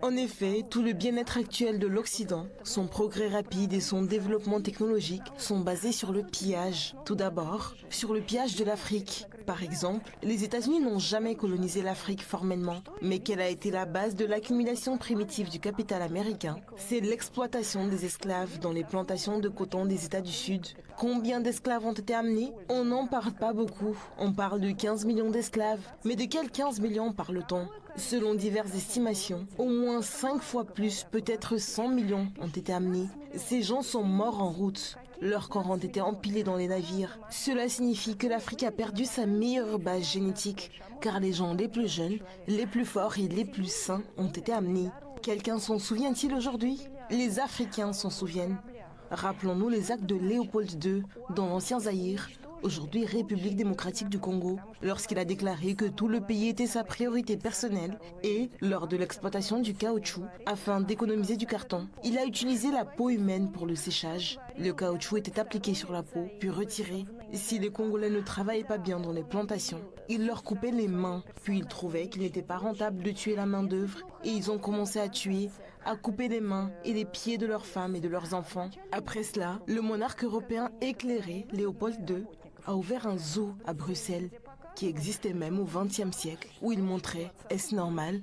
En effet, tout le bien-être actuel de l'Occident, son progrès rapide et son développement technologique sont basés sur le pillage. Tout d'abord, sur le pillage de l'Afrique. Par exemple, les États-Unis n'ont jamais colonisé l'Afrique formellement, mais quelle a été la base de l'accumulation primitive du capital américain? C'est l'exploitation des esclaves dans les plantations de coton des États du Sud. Combien d'esclaves ont été amenés? On n'en parle pas beaucoup. On parle de 15 millions d'esclaves. Mais de quels 15 millions parle-t-on? Selon diverses estimations, au moins 5 fois plus, peut-être 100 millions, ont été amenés. Ces gens sont morts en route. Leurs corps ont été empilés dans les navires. Cela signifie que l'Afrique a perdu sa meilleure base génétique, car les gens les plus jeunes, les plus forts et les plus sains ont été amenés. Quelqu'un s'en souvient-il aujourd'hui? Les Africains s'en souviennent. Rappelons-nous les actes de Léopold II dans l'ancien Zaïre, aujourd'hui République démocratique du Congo, lorsqu'il a déclaré que tout le pays était sa priorité personnelle et, lors de l'exploitation du caoutchouc, afin d'économiser du carton, il a utilisé la peau humaine pour le séchage. Le caoutchouc était appliqué sur la peau, puis retiré. Si les Congolais ne travaillaient pas bien dans les plantations, il leur coupait les mains, puis ils trouvaient qu'il n'était pas rentable de tuer la main-d'œuvre et ils ont commencé à tuer, à couper les mains et les pieds de leurs femmes et de leurs enfants. Après cela, le monarque européen éclairé, Léopold II, a ouvert un zoo à Bruxelles, qui existait même au XXe siècle, où il montrait, est-ce normal,